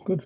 Good.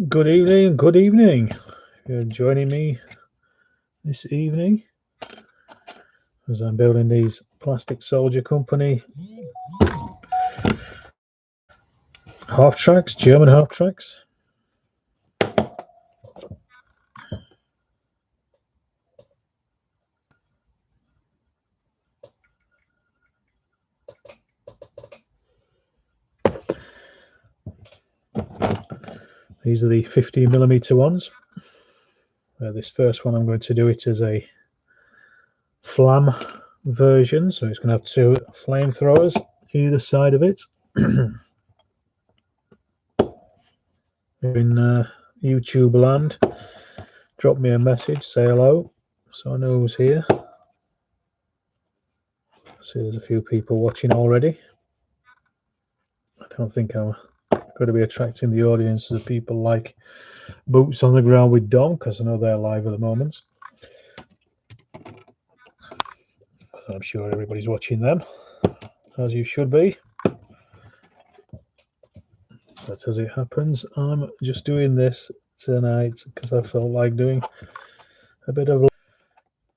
Good evening, good evening. You're joining me this evening as I'm building these Plastic Soldier Company half tracks, German half tracks. These are the 15mm ones. This first one I'm going to do it as a flam version, so it's going to have 2 flamethrowers either side of it. In YouTube land, drop me a message, say hello, so I know who's here. See, there's a few people watching already. I don't think I'm going to be attracting the audience of people like Boots on the Ground with Dom, because I know they're live at the moment. So I'm sure everybody's watching them, as you should be. But as it happens, I'm just doing this tonight because I felt like doing a bit of.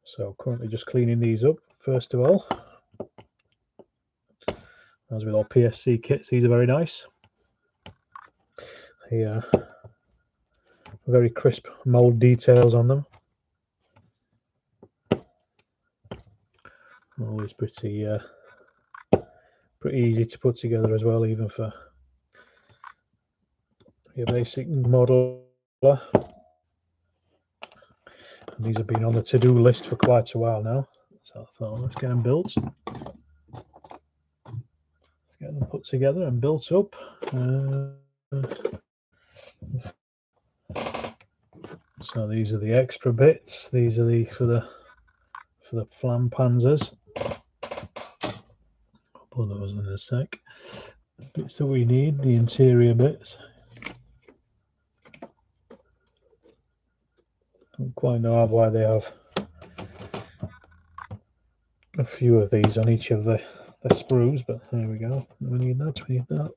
So currently just cleaning these up first of all. As with all PSC kits, these are very nice. Very crisp mold details on them. Always pretty easy to put together as well, even for your basic modeler. And these have been on the to-do list for quite a while now, so I thought, let's get them built. Let's get them put together and built up. So these are the extra bits. These are the for the flam panzers. I'll put those in a sec. Bits that we need, the interior bits. Don't quite know why they have a few of these on each of the sprues, but there we go. We need that, we need that.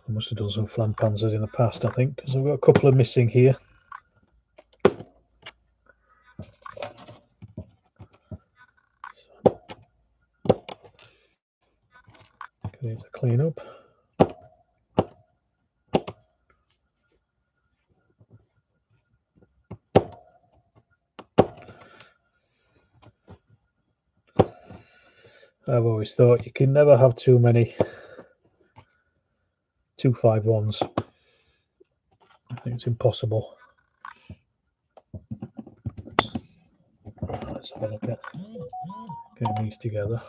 I must have done some flam panzers in the past, I think, because I've got a couple of missing here. Need to clean up. I've always thought you can never have too many 251s. I think it's impossible. Let's have a look at getting these together.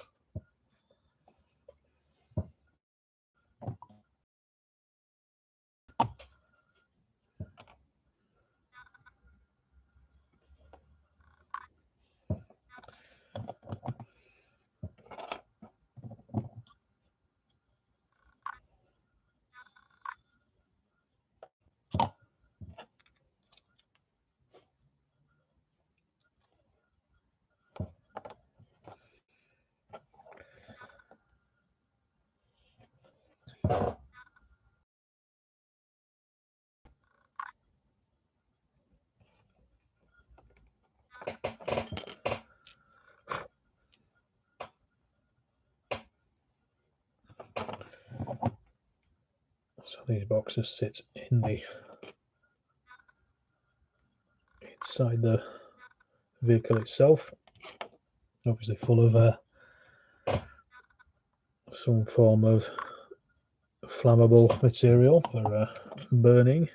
So these boxes sit inside the vehicle itself, obviously full of some form of flammable material for burning.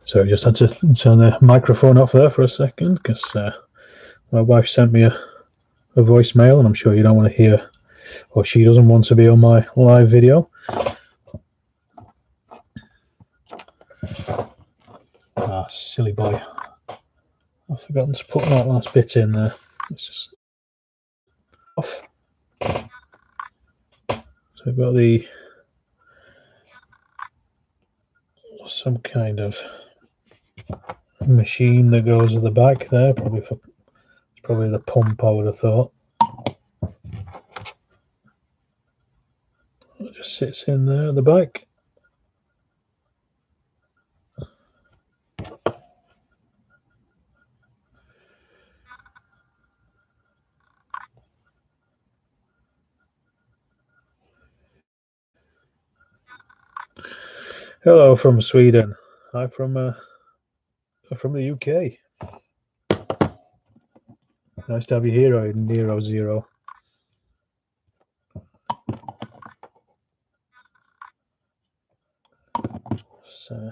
So I just had to turn the microphone off there for a second because my wife sent me a voicemail, and I'm sure you don't want to hear, or she doesn't want to be on my live video. Ah, silly boy. I've forgotten to put that last bit in there. It's just off. So I've got some kind of machine that goes at the back there, probably the pump, I would have thought. It just sits in there at the back. Hello from Sweden. I'm from the UK. Nice to have you here, Nero Zero. So,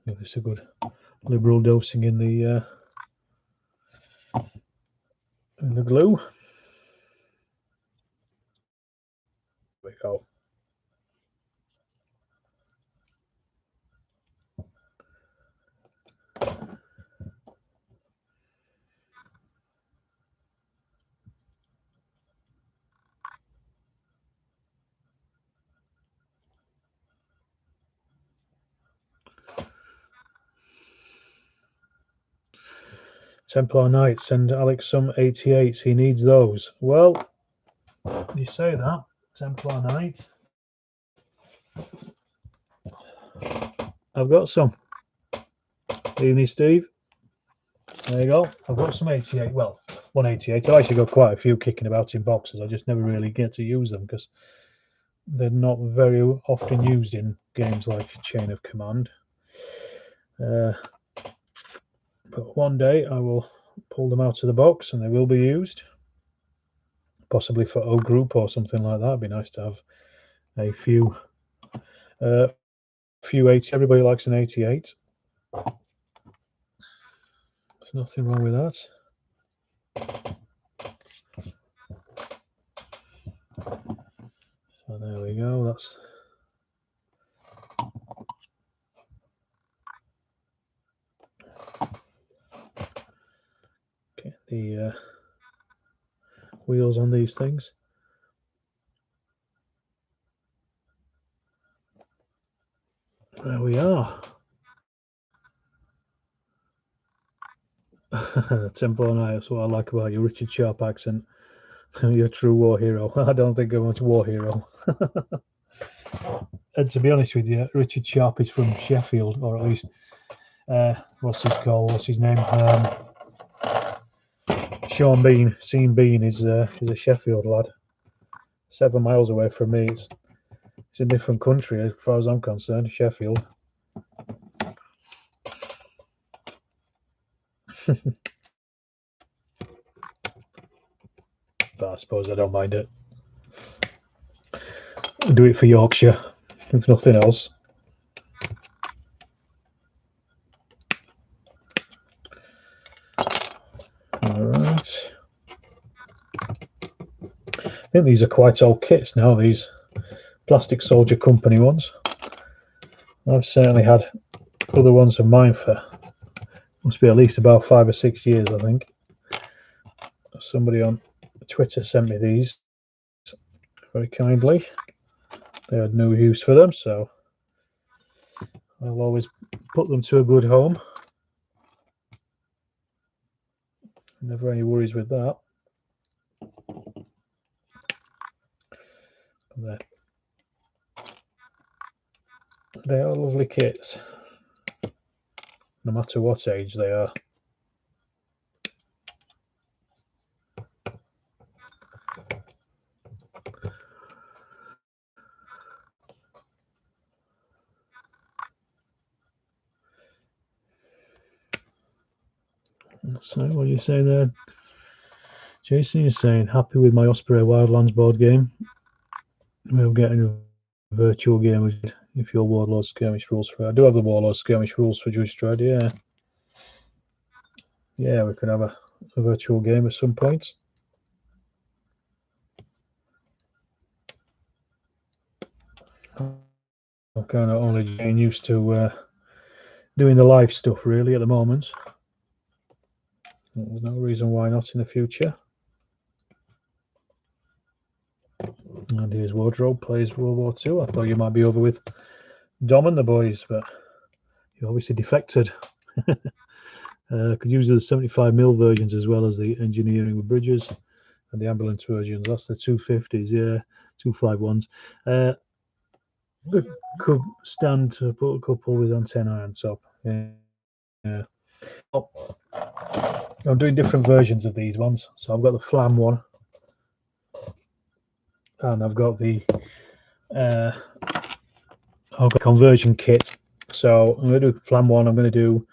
give this a good liberal dosing in the glue. There we go. Templar Knights, send Alex some 88s. He needs those. Well, you say that, Templar Knight. I've got some. Evening, Steve. There you go. I've got some 88. Well, 188. I've actually got quite a few kicking about in boxes. I just never really get to use them because they're not very often used in games like Chain of Command. But one day I will pull them out of the box and they will be used. Possibly for O Group or something like that. It'd be nice to have a few 80. Everybody likes an 88. There's nothing wrong with that. So there we go. That's okay. The wheels on these things. There we are. Tempo Knight, that's what I like about your Richard Sharp accent. You're a true war hero. I don't think I'm much war hero. And to be honest with you, Richard Sharp is from Sheffield, or at least what's his name? Sean Bean. Sean Bean is a Sheffield lad. 7 miles away from me. It's a different country as far as I'm concerned. Sheffield. But I suppose I don't mind it. I'll do it for Yorkshire, if nothing else. Alright. I think these are quite old kits now, these Plastic Soldier Company ones. I've certainly had other ones of mine for, must be at least about 5 or 6 years, I think. Somebody on Twitter sent me these very kindly. They had no use for them, so I'll always put them to a good home. Never any worries with that. They are lovely kits, no matter what age they are. So what are you saying there? Jason is saying, happy with my Osprey Wildlands board game. We're getting virtual game if your Warlord Skirmish rules for it. I do have the Warlord Skirmish rules for Judge Dredd, yeah. Yeah, we could have a virtual game at some point. I'm kind of only getting used to doing the live stuff really at the moment. There's no reason why not in the future. And here's Wardrobe, plays World War II. I thought you might be over with Dom and the boys, but you obviously defected. Could use the 75mm versions as well as the engineering with bridges and the ambulance versions. That's the 250s, yeah, 251s. Could stand to put a couple with antenna on top. Yeah. I'm doing different versions of these ones. So I've got the Flam one, and I've got the conversion kit. So I'm going to do Flam one. I'm going to do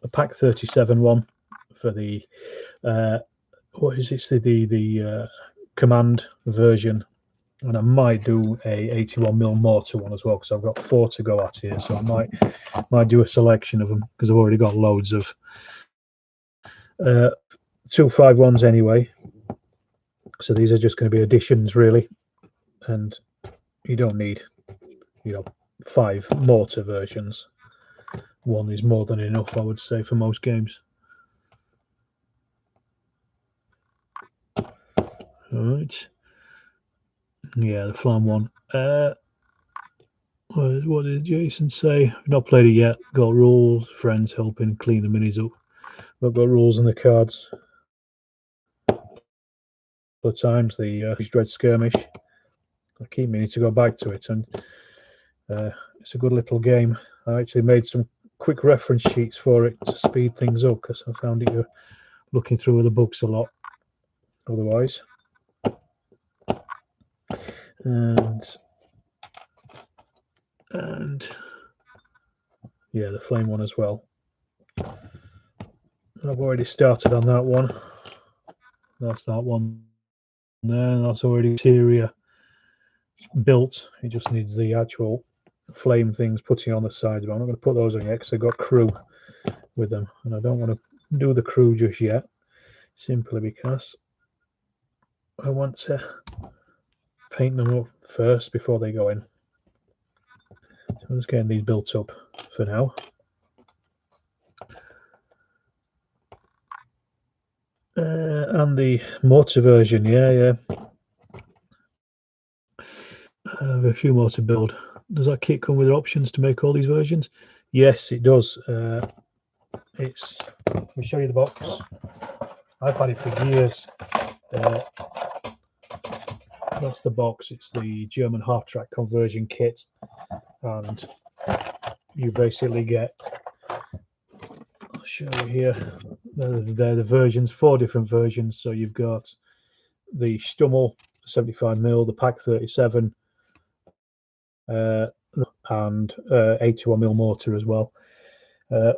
a Pack 37 one for the what is it? The command version, and I might do a 81mm mortar one as well because I've got 4 to go at here. So I might do a selection of them because I've already got loads of 251s anyway. So these are just going to be additions really, and you don't need 5 mortar versions. One is more than enough, I would say, for most games. Alright. Yeah, the Flam one. What did Jason say? I've not played it yet. Got rules, friends helping clean the minis up. I've got rules on the cards. The times the Dread Skirmish. I keep meaning to go back to it, and it's a good little game. I actually made some quick reference sheets for it to speed things up because I found it looking through the books a lot otherwise. And yeah, the Flame one as well. I've already started on that one. That's that one there. That's already interior built. It just needs the actual flame things putting on the sides, but I'm not going to put those on yet because I've got crew with them, and I don't want to do the crew just yet, simply because I want to paint them up first before they go in. So I'm just getting these built up for now. And the mortar version, yeah. I have a few more to build. Does that kit come with options to make all these versions? Yes, it does. Let me show you the box. I've had it for years. That's the box. It's the German half-track conversion kit, and you basically get, I'll show you here, they're the versions, 4 different versions. So you've got the Stummel 75mm, the Pack 37, and 81mm mortar as well. I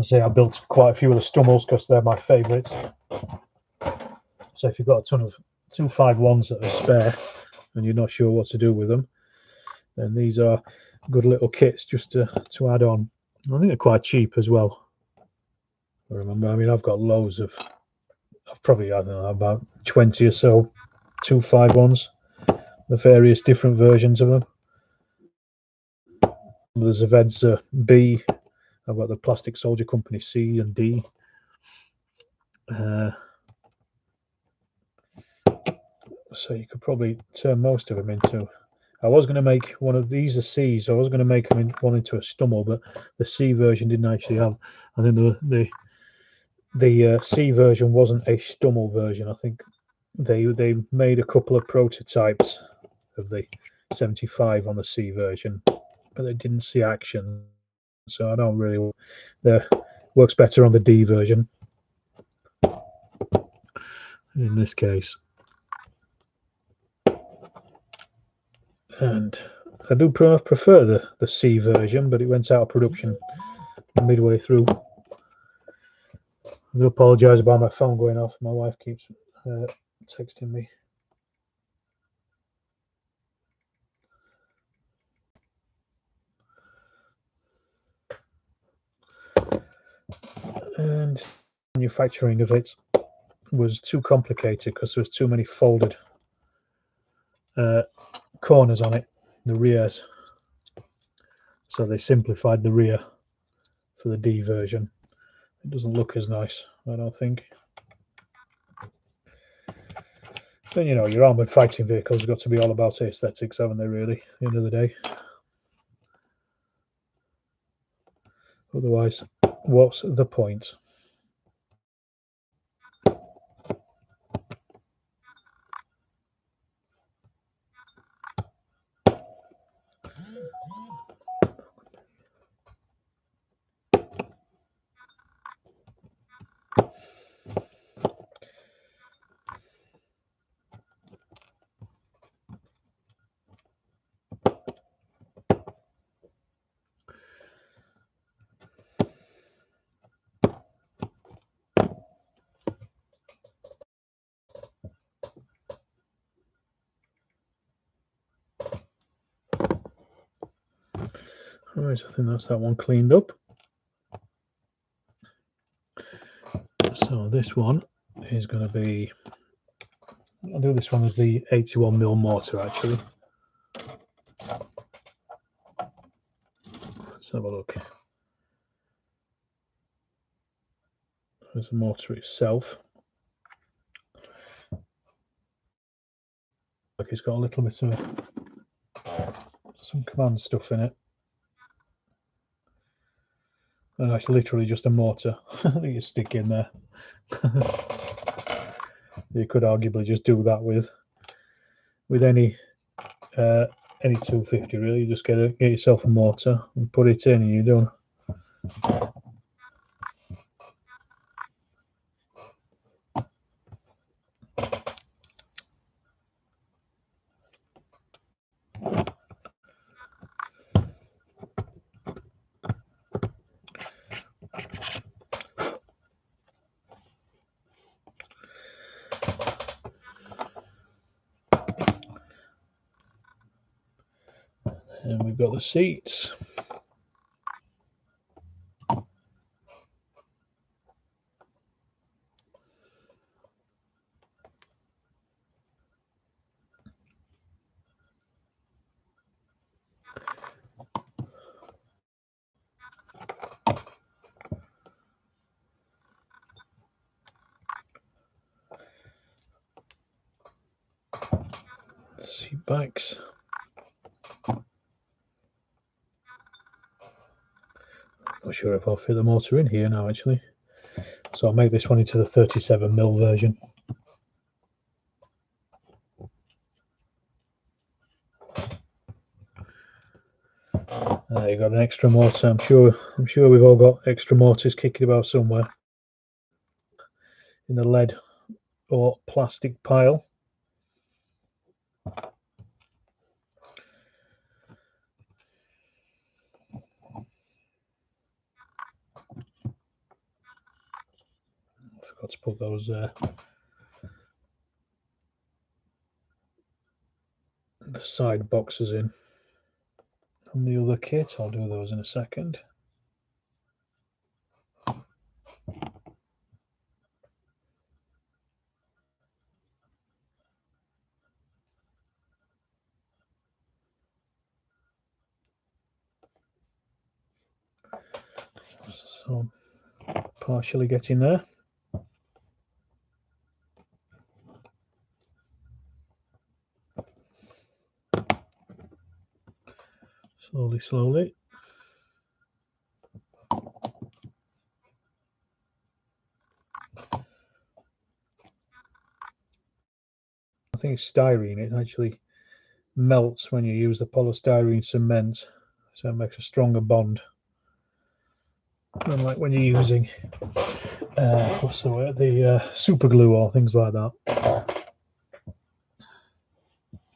say I built quite a few of the Stummels because they're my favourites. So if you've got a ton of 251s that are spare and you're not sure what to do with them, then these are good little kits just to add on. I think they're quite cheap as well. I remember, I mean, I've got loads of, I've probably, I don't know, about 20 or so 251s, the various different versions of them. There's a Vedza B. I've got the Plastic Soldier Company C and D. So you could probably turn most of them into. I was going to make one of these a C, so I was going to make one into a Stummel, but the C version didn't actually have. I think the C version wasn't a Stummel version. I think they made a couple of prototypes of the 75 on the C version, but they didn't see action. So I don't really. Works better on the D version. In this case. And I do prefer the C version, but it went out of production midway through. I do apologise about my phone going off. My wife keeps texting me. and manufacturing of it was too complicated because there was too many folded corners on it, the rears. So they simplified the rear for the D version. It doesn't look as nice, I don't think. Then, you know, your armoured fighting vehicles have got to be all about aesthetics, haven't they, really, at the end of the day? Otherwise, what's the point? Right, I think that's that one cleaned up. So this one is going to be, I'll do this one as the 81mm mortar, actually. Let's have a look. There's the mortar itself. Like it's got a little bit of some command stuff in it. And that's literally just a mortar that you stick in there. You could arguably just do that with any 250, really. You just get yourself a mortar and put it in, and you're done. And we've got the seats. Seat backs. Not sure if I'll fit the motor in here now, actually. So I'll make this one into the 37mm version. You got an extra motor. I'm sure we've all got extra motors kicking about somewhere in the lead or plastic pile. I forgot to put those the side boxes in on the other kit. I'll do those in a second. So partially getting there. Slowly, slowly. I think it's styrene. It actually melts when you use the polystyrene cement, so it makes a stronger bond. Unlike when you're using what's the word? The super glue or things like that,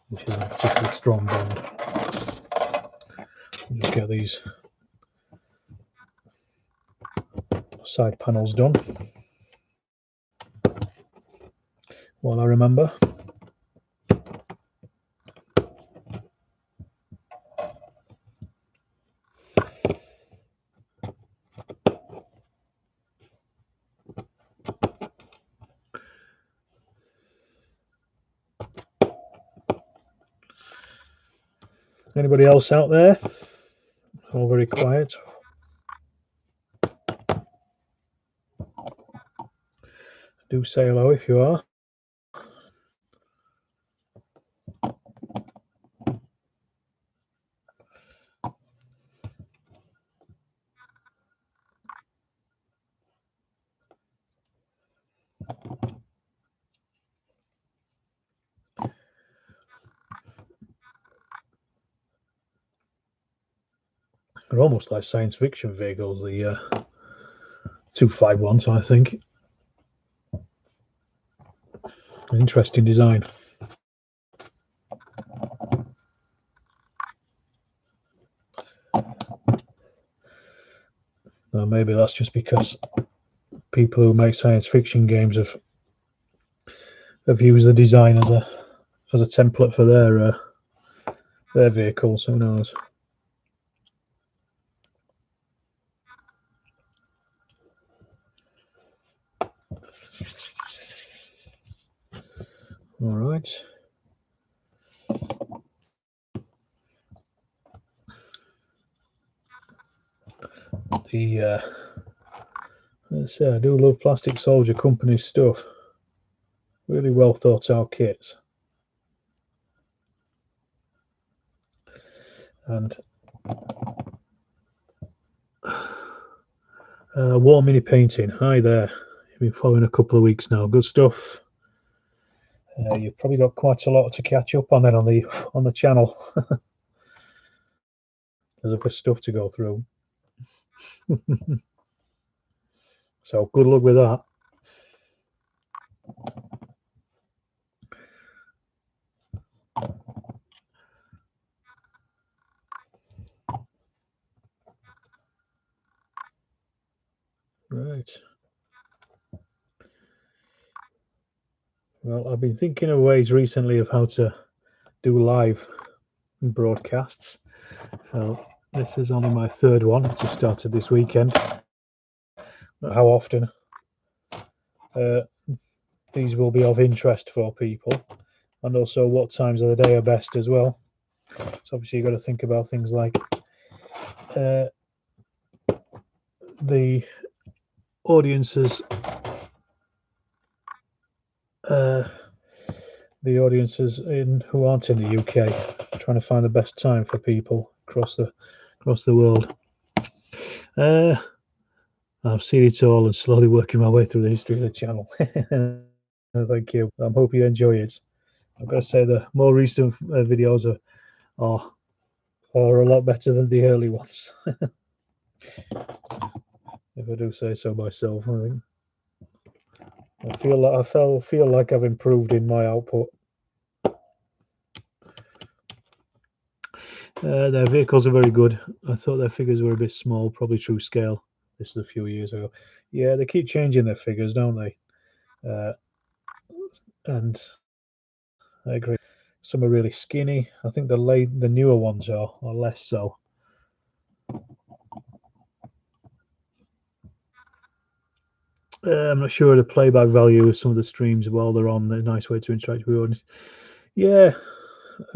which is a particularly strong bond. We'll just get these side panels done while I remember. Anybody else out there? All very quiet. Do say hello if you are. They're almost like science fiction vehicles, the 251s, I think. An interesting design. Maybe that's just because people who make science fiction games have used the design as a template for their vehicles. Who knows? All right. Let's say I do love Plastic Soldier Company stuff. Really well thought out kits. And War Mini Painting. Hi there. You've been following a couple of weeks now. Good stuff. You've probably got quite a lot to catch up on then on the channel. There's other stuff to go through. So good luck with that. Right. Well, I've been thinking of ways recently of how to do live broadcasts. So this is only my third one. It just started this weekend. How often these will be of interest for people, and also what times of the day are best as well. So obviously you've got to think about things like the audiences who aren't in the UK, trying to find the best time for people across the world. I've seen it all and slowly working my way through the history of the channel. Thank you. I hope you enjoy it. I've got to say the more recent videos are a lot better than the early ones. If I do say so myself, I think. I feel like I've improved in my output. Their vehicles are very good. I thought their figures were a bit small, probably true scale. This is a few years ago. Yeah, they keep changing their figures, don't they? And I agree. Some are really skinny. I think the newer ones are less so. I'm not sure the playback value of some of the streams while they're on. They're a nice way to interact with the audience. Yeah,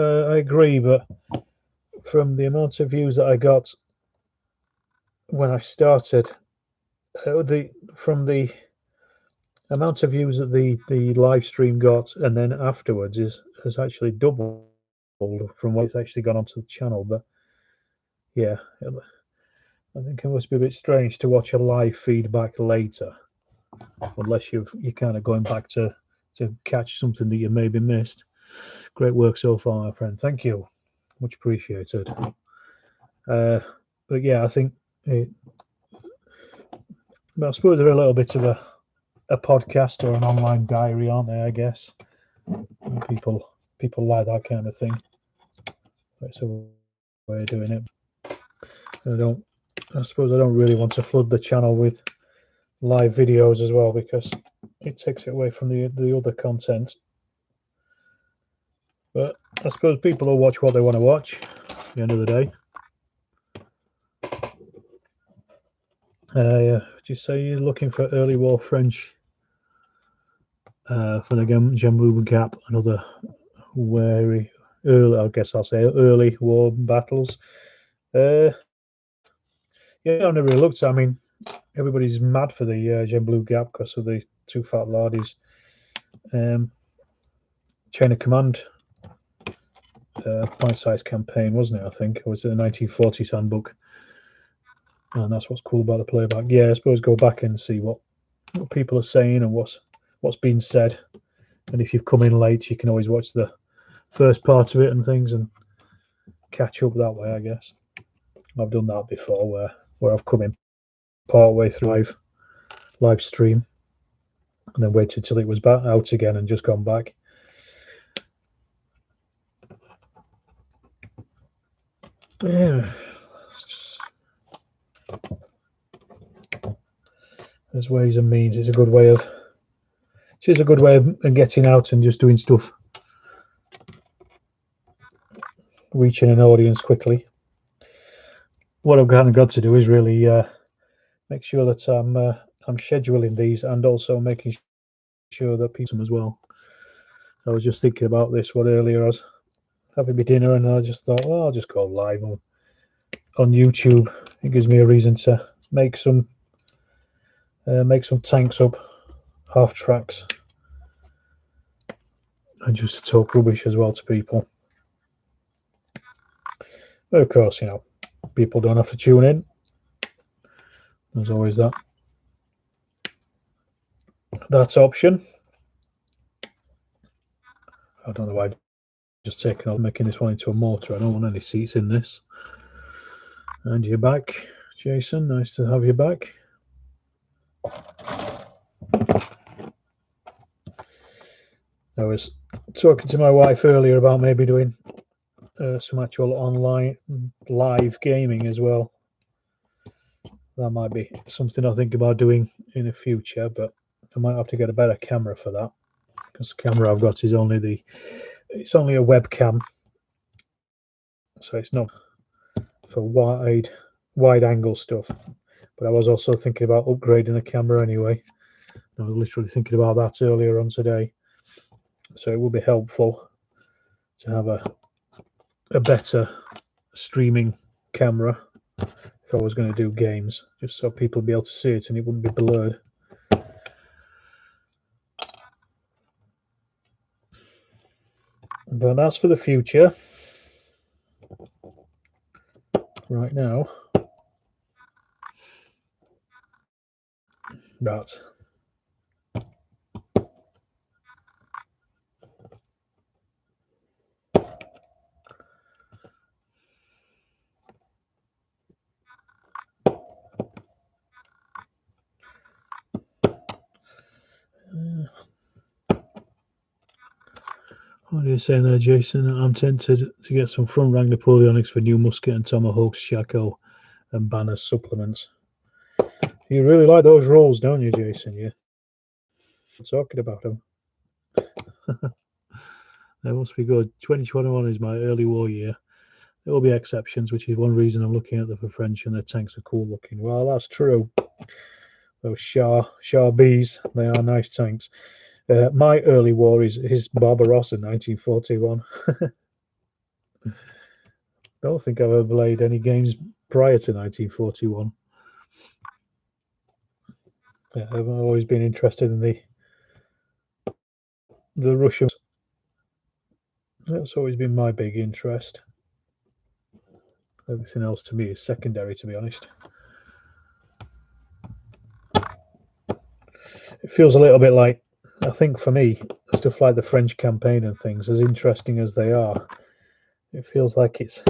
I agree, but from the amount of views that I got when I started, from the amount of views that the live stream got and then afterwards has actually doubled from what it's actually gone onto the channel. But yeah, I think it must be a bit strange to watch a live feedback later, unless you're kind of going back to catch something that you maybe missed. Great work so far, my friend. Thank you, much appreciated. But yeah, I think I suppose they're a little bit of a podcast or an online diary, aren't they? I guess people like that kind of thing. That's a way of doing it. I suppose I don't really want to flood the channel with live videos as well, because it takes it away from the other content. But I suppose people will watch what they want to watch at the end of the day. Would you say you're looking for early war French for the Jambu Gap? Another wary early, I guess I'll say early war battles. Yeah, I've never really looked. I mean, everybody's mad for the Gem Blue Gap because of the Two Fat Lardies Chain of Command bite-sized campaign, wasn't it? I think it was the 1940s handbook, and that's what's cool about the playback. Yeah, I suppose go back and see what people are saying and what's been said. And if you've come in late, you can always watch the first part of it and things and catch up that way, I guess. I've done that before where I've come in part way through live stream and then waited till it was back out again and just gone back. Yeah, there's ways and means. It's a good way of getting out and just doing stuff, reaching an audience quickly. What I've kind of got to do is really make sure that I'm scheduling these and also making sure that people as well. I was just thinking about this one earlier. I was having my dinner and I just thought, well, I'll just go live on YouTube. It gives me a reason to make some tanks up, half tracks, and just to talk rubbish as well to people. But of course, you know, people don't have to tune in. There's always that option. I don't know why I've just taken off making this one into a mortar. I don't want any seats in this. And you're back, Jason. Nice to have you back. I was talking to my wife earlier about maybe doing some actual online live gaming as well. That might be something I think about doing in the future, but I might have to get a better camera for that because the camera I've got is only a webcam, so it's not for wide angle stuff. But I was also thinking about upgrading the camera anyway. I was literally thinking about that earlier on today. So it would be helpful to have a better streaming camera if I was going to do games, just so people would be able to see it and it wouldn't be blurred. But that's for the future. Right now, that. What are you saying there, Jason? I'm tempted to get some front rank Napoleonics for new musket and tomahawks, shako, and banner supplements. You really like those rolls, don't you, Jason? Yeah. Talking about them. They must be good. 2021 is my early war year. There will be exceptions, which is one reason I'm looking at them for French, and their tanks are cool looking. Well, that's true. Those Shah Bs, they are nice tanks. My early war is Barbarossa 1941. I don't think I've ever played any games prior to 1941. Yeah, I've always been interested in the Russians. That's always been my big interest. Everything else to me is secondary, to be honest. It feels a little bit like, I think for me, stuff like the French campaign and things, as interesting as they are, it feels like it's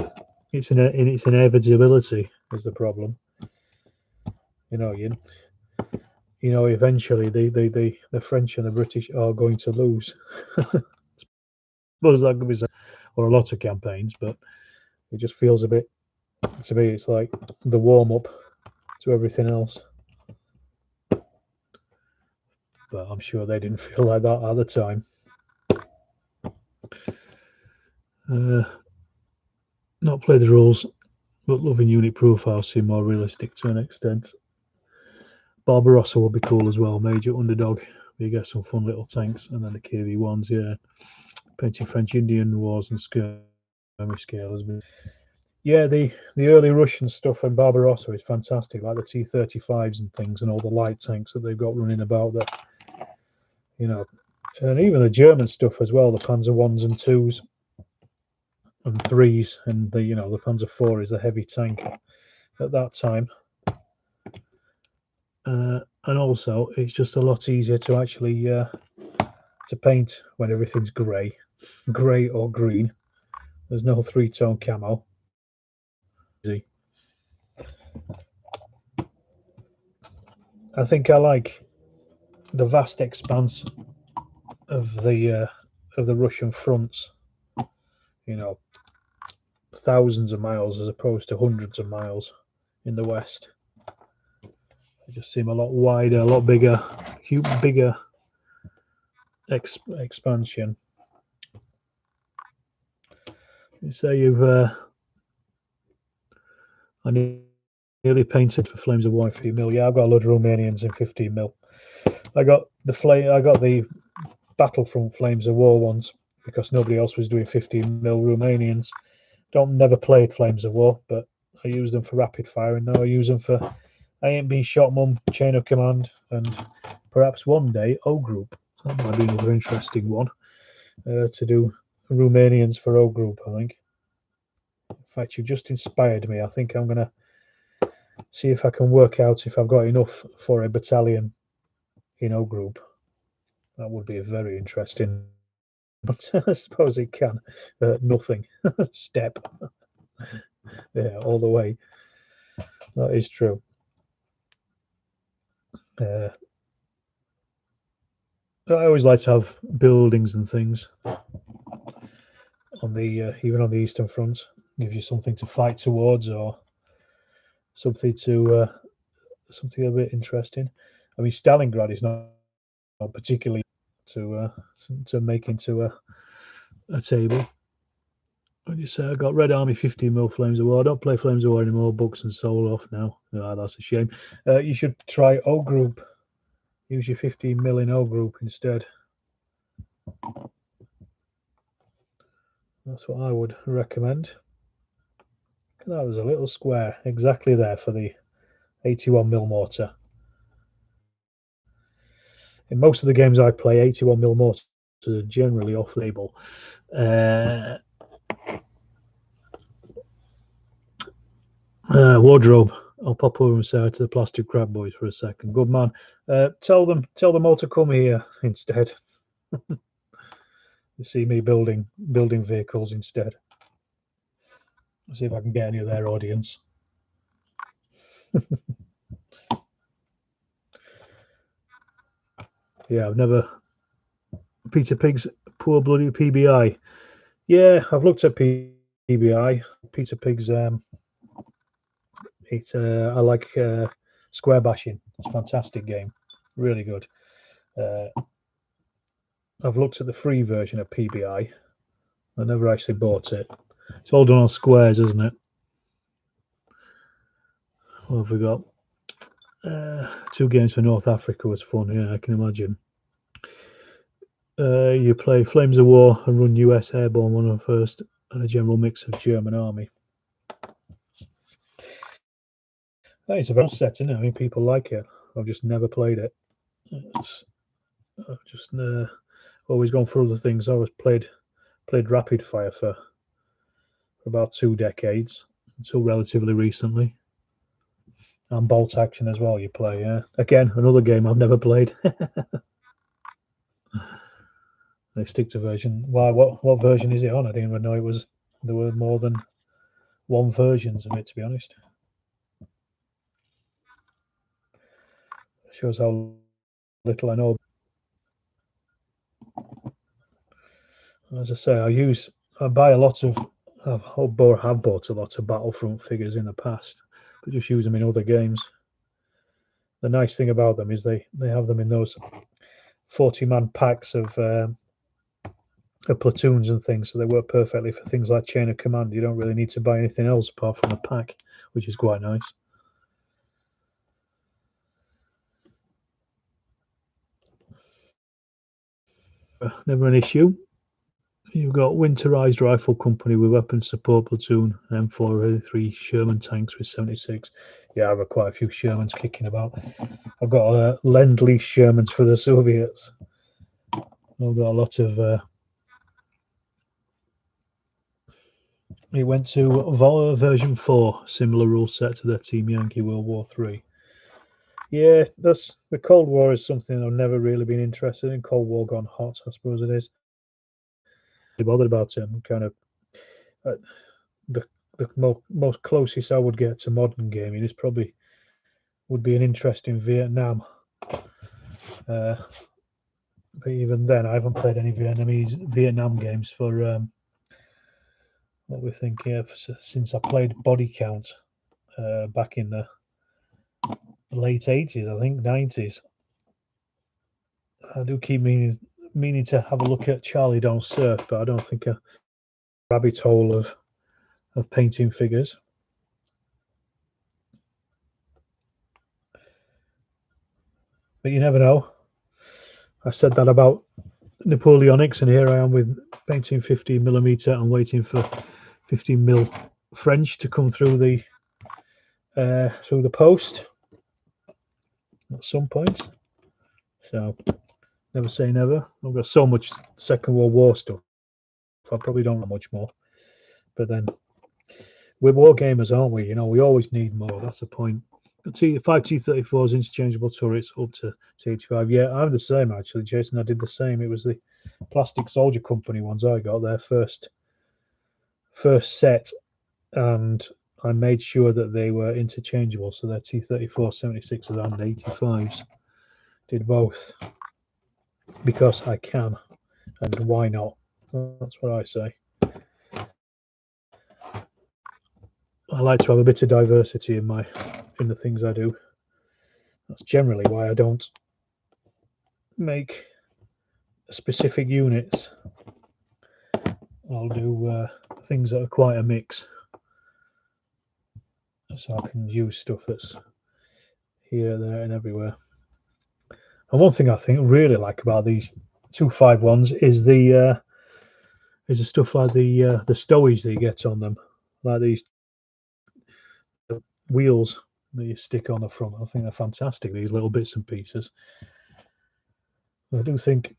in its inevitability is the problem. You know, eventually the French and the British are going to lose. Suppose that could be said, or a lot of campaigns, but it just feels a bit, to me, it's like the warm up to everything else. But I'm sure they didn't feel like that at the time. Not play the rules, but loving unit profiles seem more realistic to an extent. Barbarossa would be cool as well. Major underdog. You get some fun little tanks, and then the KV1s, yeah. painting French Indian wars and skirmish scale has been. Yeah, the early Russian stuff in Barbarossa is fantastic, like the T-35s and things, and all the light tanks that they've got running about there. You know, and even the German stuff as well, the Panzer ones and twos and threes, and the the Panzer IV is the heavy tank at that time. And also, it's just a lot easier to actually to paint when everything's grey or green. There's no three-tone camo. I think I like the vast expanse of the Russian fronts. You know, thousands of miles as opposed to hundreds of miles in the west. They just seem a lot wider, a lot bigger, bigger expansion. You say you've I nearly painted for Flames of War in 15mm. Yeah, I've got a load of Romanians in 15mm. I got the Battlefront Flames of War ones because nobody else was doing 15mm Romanians. Never played Flames of War, but I use them for rapid fire, and now I use them for I Ain't Been Shot Mum, Chain of Command, and perhaps one day O Group. That might be another interesting one to do Romanians for O Group, I think. In fact, you just inspired me. I think I'm going to see if I can work out if I've got enough for a battalion in O Group. That would be very interesting. But I suppose it can. Nothing. Step. Yeah, all the way. That is true. I always like to have buildings and things on the even on the Eastern Front. Gives you something to fight towards, or something to something a bit interesting. I mean, Stalingrad is not particularly to make into a table. What do you say? I got Red Army 15mm Flames of War. I don't play Flames of War anymore. Books and sold off now. Oh, that's a shame. You should try O Group. Use your 15mm in O Group instead. That's what I would recommend. That was a little square exactly there for the 81mm mortar. In most of the games I play, 81mm mortars are generally off-label. Wardrobe. I'll pop over and say hi to the Plastic Crab Boys for a second. Good man. Tell them all to come here instead. You see me building vehicles instead. Let's see if I can get any of their audience. Yeah, I've never. Peter Pig's Poor Bloody PBI. Yeah, I've looked at PBI. Peter Pig's. I like Square Bashing. It's a fantastic game. Really good. I've looked at the free version of PBI. I never actually bought it. It's all done on squares, isn't it? What have we got? 2 games for North Africa was fun. Yeah, I can imagine. You play Flames of War and run US Airborne 101st and a general mix of German army. That is a very set, isn't it? I mean, people like it. I've just never played it. I've just always gone for other things. I always played rapid fire for about 2 decades until relatively recently. And bolt action as well. You play, yeah. Again, another game I've never played. They stick to version. Why? What version is it on? I didn't even know it was. There were more than one versions of it, to be honest. Shows how little I know. As I say, I buy a lot of. Have bought a lot of Battlefront figures in the past, but just use them in other games. The nice thing about them is they have them in those 40-man packs of platoons and things, so they work perfectly for things like Chain of Command. You don't really need to buy anything else apart from the pack, which is quite nice. Never an issue. You've got Winterized Rifle Company with Weapons Support Platoon, M483 Sherman tanks with 76. Yeah, I've got quite a few Shermans kicking about. I've got Lend-Lease Shermans for the Soviets. I've got a lot of... it went to Valor version 4, similar rule set to their Team Yankee World War 3. Yeah, that's the Cold War is something I've never really been interested in. Cold War gone hot, I suppose it is. I'm bothered about it. I'm kind of the most closest I would get to modern gaming is probably would be an interest in Vietnam. But even then, I haven't played any Vietnam games for what we're thinking of since I played Body Count back in the late 80s, I think 90s. I do keep meaning to have a look at Charlie Don't Surf, but I don't think a rabbit hole of painting figures. But you never know. I said that about Napoleonics, and here I am with painting 15mm and waiting for 15mm French to come through the post at some point. So never say never. I've got so much Second World War stuff. I probably don't know much more. But then we're war gamers, aren't we? You know, we always need more. That's the point. 5 T-34s, interchangeable turrets up to T-85. Yeah, I'm the same actually, Jason. I did the same. It was the Plastic Soldier Company ones I got, their first set, and I made sure that they were interchangeable. So they're T-34, 76s and 85s. Did both because I can, and why not? That's what I say. I like to have a bit of diversity in the things I do. That's generally why I don't make specific units. I'll do things that are quite a mix, so I can use stuff that's here, there, and everywhere. And one thing I think really like about these 251s is the stuff like the stowage that you get on them, like these wheels that you stick on the front. I think they're fantastic, these little bits and pieces. I do think,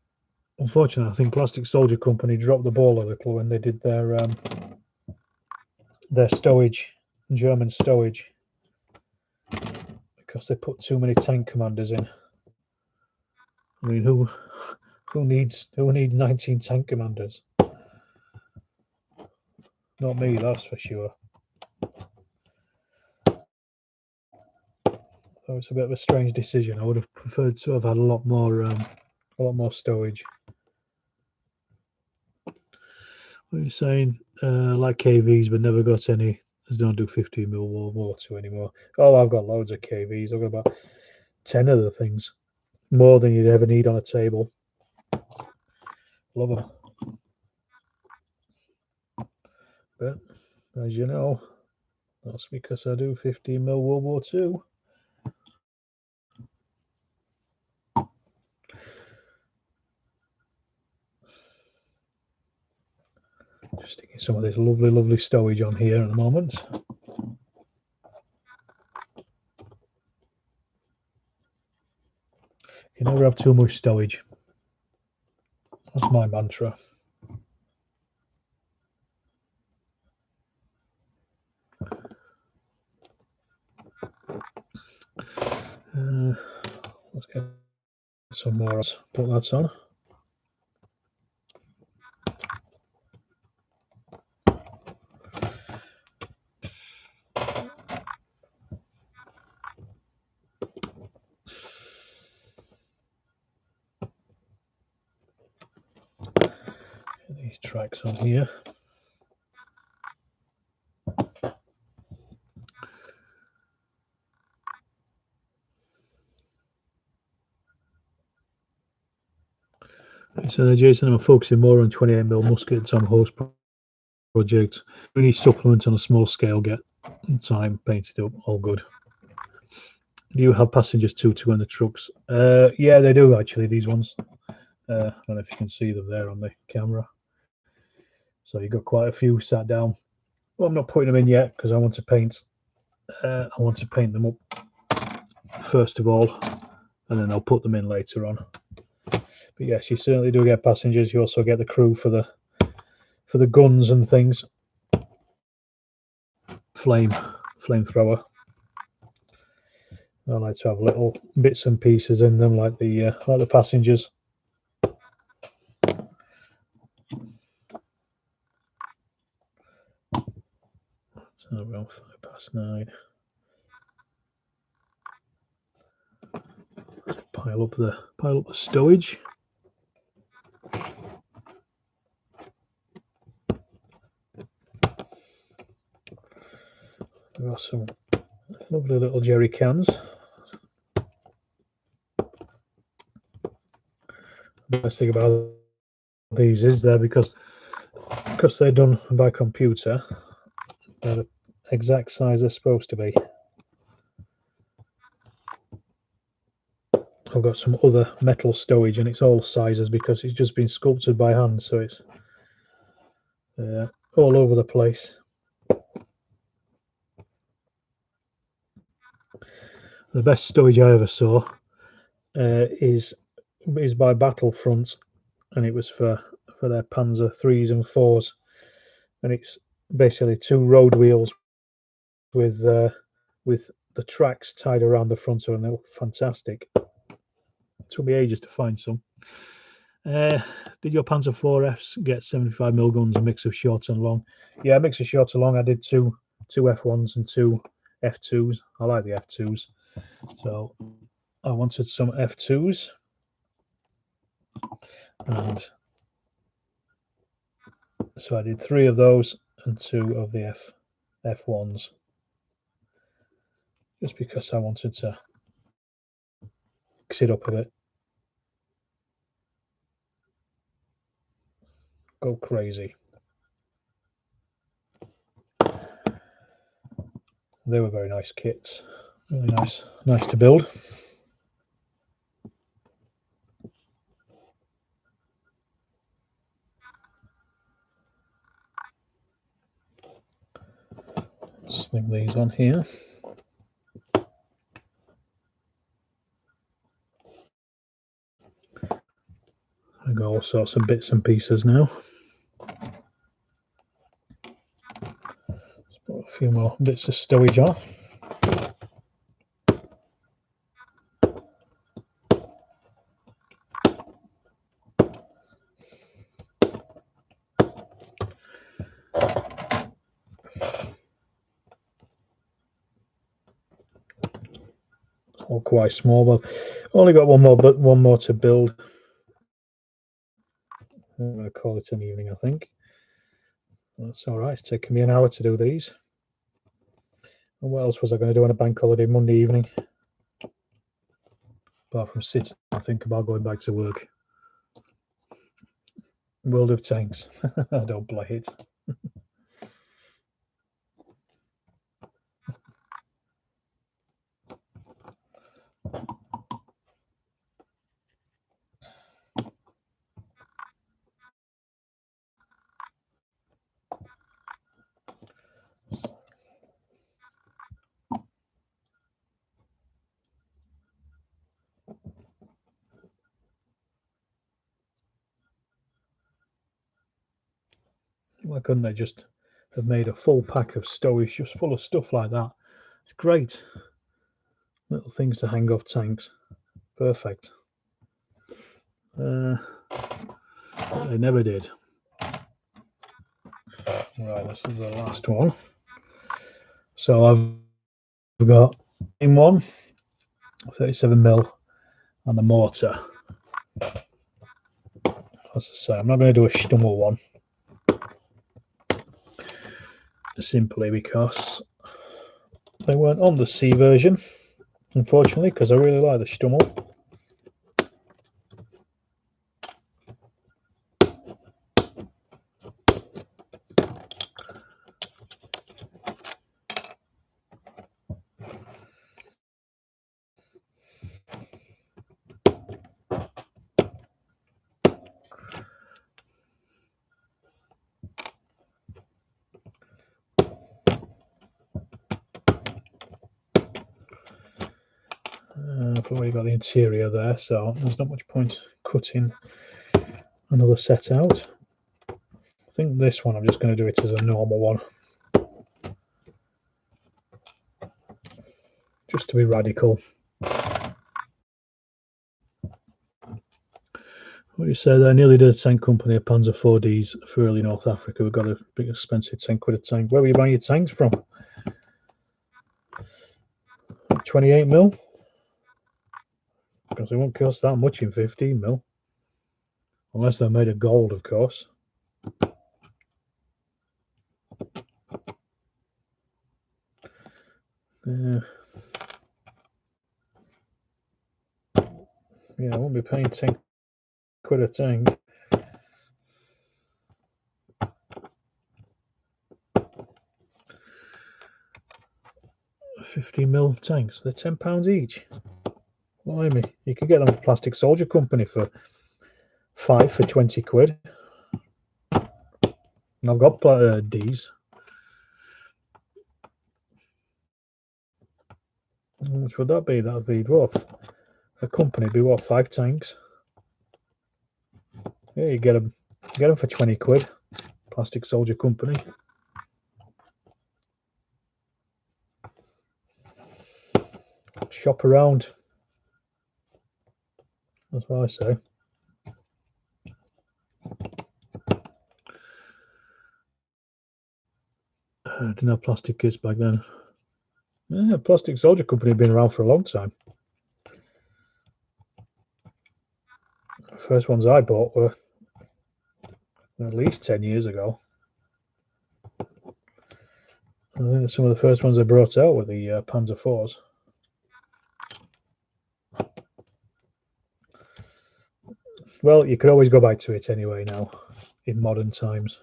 unfortunately, I think Plastic Soldier Company dropped the ball a little when they did their stowage, German stowage, because they put too many tank commanders in. I mean, who needs 19 tank commanders? Not me, that's for sure. So it's a bit of a strange decision. I would have preferred to have had a lot more stowage. What are you saying? Like KVs, but never got any. Just don't do 15mm World War II anymore. Oh, I've got loads of KVs. I've got about 10 of the things, more than you'd ever need on a table. Love them. But as you know, that's because I do 15mm World War II. Just sticking some of this lovely stowage on here at the moment. You never have too much stowage. That's my mantra. Let's get some more. Put that on. Get these tracks on here. So Jason, I'm focusing more on 28mm muskets on host projects. We need supplements on a small scale. Get time painted up. All good. Do you have passengers 2 in the trucks? Yeah, they do actually. These ones. I don't know if you can see them there on the camera. So you've got quite a few sat down. Well, I'm not putting them in yet because I want to paint. I want to paint them up first of all, and then I'll put them in later on. But yes, you certainly do get passengers. You also get the crew for the guns and things. Flamethrower. I like to have little bits and pieces in them, like the passengers. So we're on 9:05. Pile up the stowage. We've got some lovely little jerry cans. The best thing about these is because they're done by computer, they're the exact size they're supposed to be. I've got some other metal stowage and it's all sizes because it's just been sculpted by hand, so it's all over the place. The best stowage I ever saw is by Battlefront, and it was for their Panzer 3s and 4s, and it's basically 2 road wheels with the tracks tied around the front of them. They look fantastic. It took me ages to find some. Did your Panzer 4Fs get 75mm guns, a mix of short and long? Yeah, a mix of short and long. I did two F1s and 2 F2s. I like the F2s, so I wanted some F2s, and so I did 3 of those and 2 of the F1s, just because I wanted to mix it up a bit. Go crazy. They were very nice kits. Really nice to build. Sling these on here. I've got all sorts of bits and pieces now. Let's put a few more bits of stowage on. All quite small, but only got one more to build. I'm going to call it an evening, I think. That's all right. It's taken me an hour to do these. And what else was I going to do on a bank holiday Monday evening? Apart from sitting and think about going back to work. World of Tanks. I don't play it. Why couldn't they just have made a full pack of stowage just full of stuff like that? It's great. Little things to hang off tanks. Perfect. They never did. Right, this is the last one. So I've got in one 37mm and the mortar. As I say, I'm not going to do a Stummel one, simply because they weren't on the C version, unfortunately, because I really like the Stummel. I've already got the interior there, so there's not much point cutting another set out. I think this one I'm just going to do it as a normal one, just to be radical. What you say there, nearly did a tank company, a Panzer 4Ds for early North Africa. We've got a big expensive £10 a tank. Where were you buying your tanks from? 28mm? Because they won't cost that much in 15mm. Unless they're made of gold, of course. Yeah, I won't be paying £10 a tank. $50mm tanks, they're £10 each. Blimey, you could get them at Plastic Soldier Company for 5 for £20. And I've got D's. How much would that be? That'd be what? A company would be what? 5 tanks? Yeah, you get them for £20. Plastic Soldier Company. Shop around. That's what I say. I didn't have plastic kits back then. Yeah, Plastic Soldier Company had been around for a long time. The first ones I bought were at least 10 years ago. I think some of the first ones they brought out were the Panzer 4s. Well, you could always go back to it anyway now, in modern times.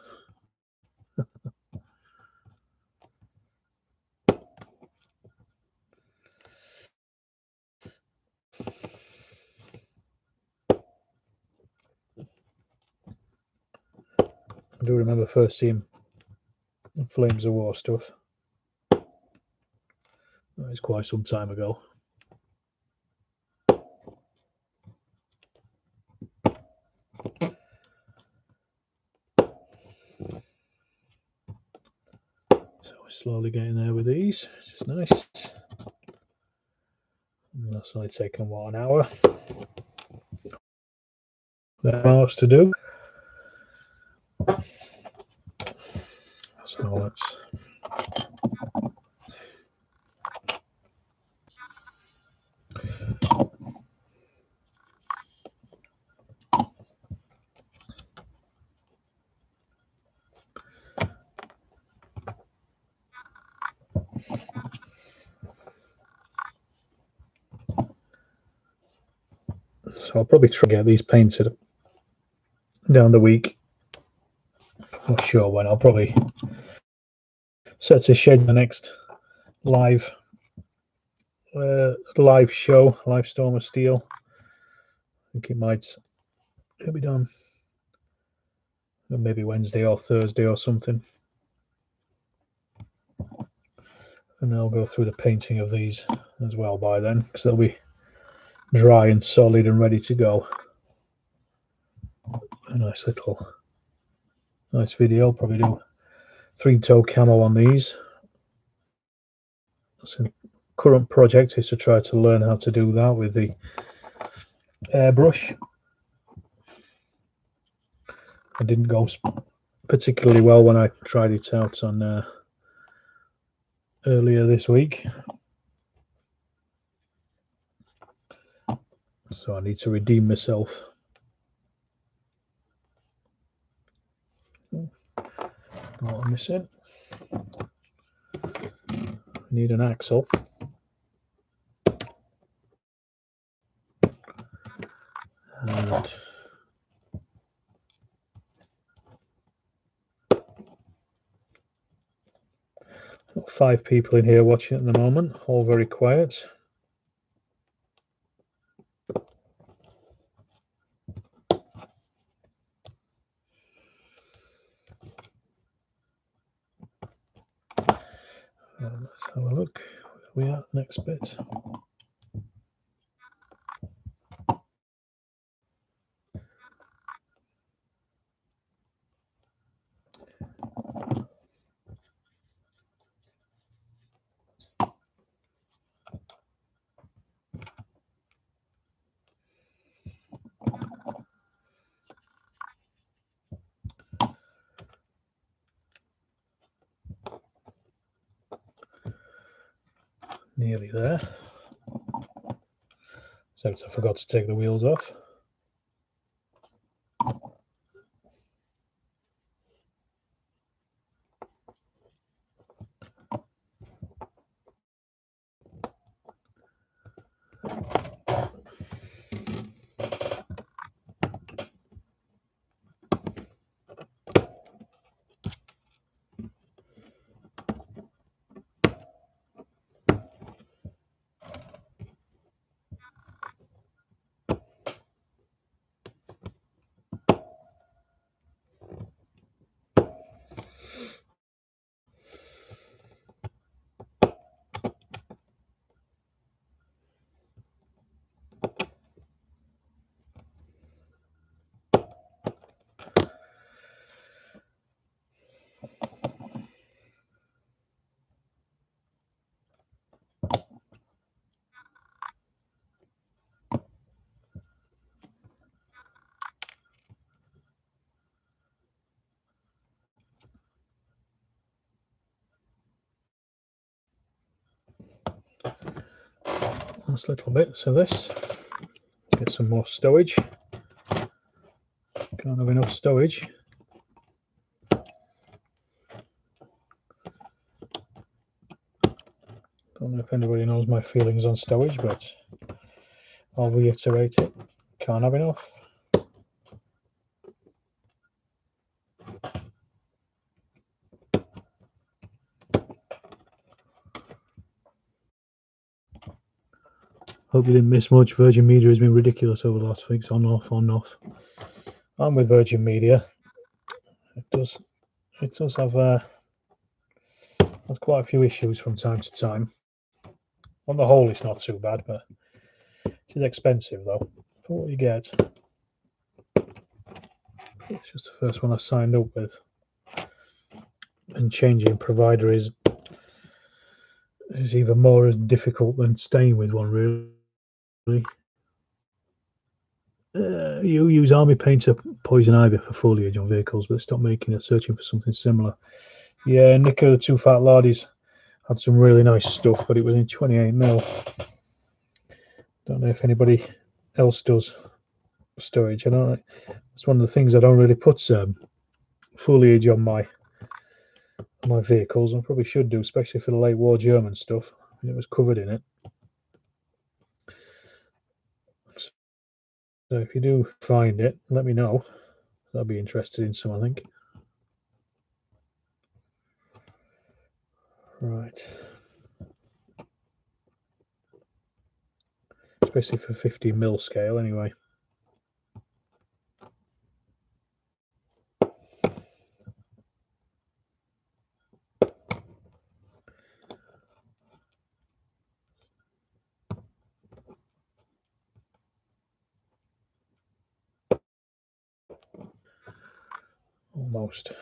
I do remember first seeing Flames of War stuff. It's quite some time ago. So we're slowly getting there with these, which is nice. And that's only taken what, an hour? There are lots to do. So let's So I'll probably try to get these painted down the week. Not sure when. I'll probably set a schedule the next live show, live Storm of Steel. I think it'll be done maybe Wednesday or Thursday or something. And I'll go through the painting of these as well by then, because they'll be dry and solid and ready to go. A nice video. I'll probably do 3-toe camo on these. So current project is to try to learn how to do that with the airbrush. It didn't go particularly well when I tried it out on earlier this week, so I need to redeem myself. What am I missing? I need an axle. And got 5 people in here watching at the moment, all very quiet. Let's have a look. Where we at? Next bit. Nearly there. Except I forgot to take the wheels off. Last little bits of this. Get some more stowage. Can't have enough stowage. Don't know if anybody knows my feelings on stowage, but I'll reiterate it. Can't have enough. Hope you didn't miss much. Virgin Media has been ridiculous over the last weeks, on, off, on, off. I'm with Virgin Media. It does have quite a few issues from time to time. On the whole, it's not too bad, but it is expensive though for what you get. It's just the first one I signed up with, and changing provider is even more difficult than staying with one, really. You use army painter poison ivy for foliage on vehicles, but stop making it, searching for something similar. Yeah, Nico the Two Fat Lardies had some really nice stuff, but it was in 28mm. Don't know if anybody else does storage. I don't know. It's one of the things I don't really put foliage on my vehicles. I probably should do, especially for the late war German stuff. It was covered in it. So if you do find it, let me know. I'll be interested in some, I think. Right. Especially for 50mm scale, anyway. Almost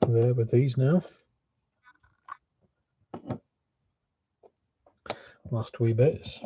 there with these now. Last wee bits.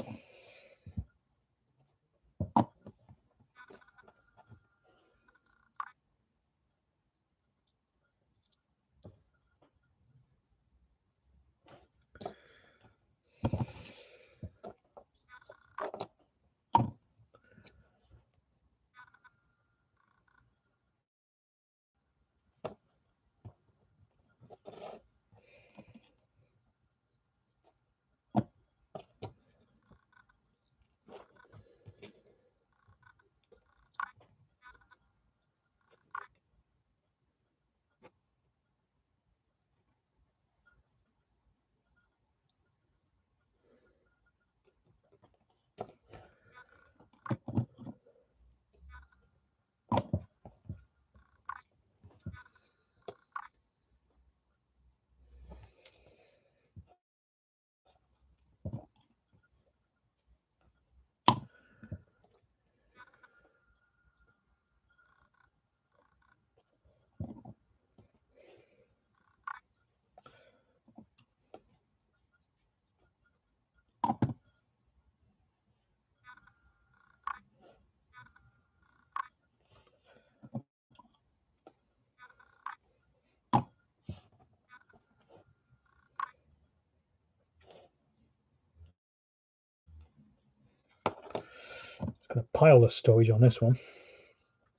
Put a pile of stowage on this one.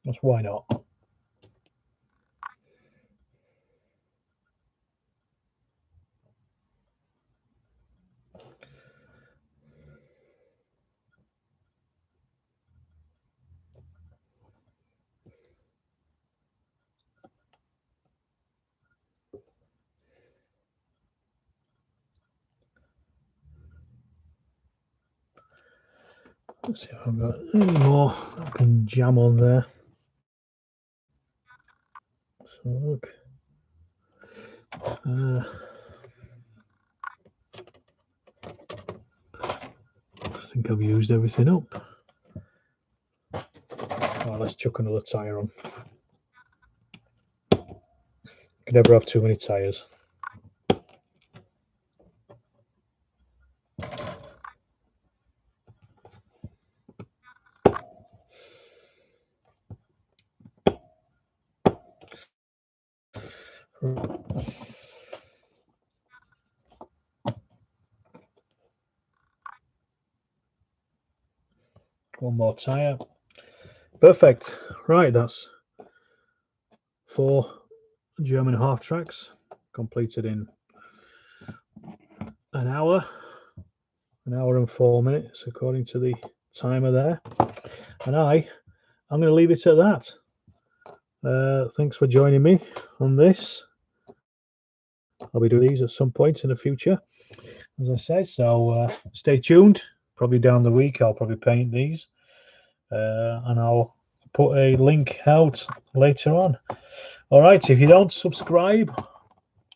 That's why not. Let's see if I've got any more I can jam on there. So look. I think I've used everything up. Right, let's chuck another tyre on. You can never have too many tyres. One more tyre. Perfect. Right, that's 4 German half tracks completed in an hour and 4 minutes according to the timer there. And I'm going to leave it at that. Thanks for joining me on this. I'll be doing these at some point in the future, as I said, so stay tuned. Probably down the week I'll probably paint these, and I'll put a link out later on. All right, if you don't subscribe,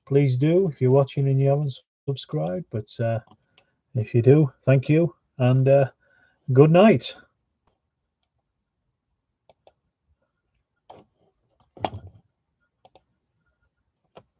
please do. If you're watching and you haven't subscribed, but if you do, thank you, and good night.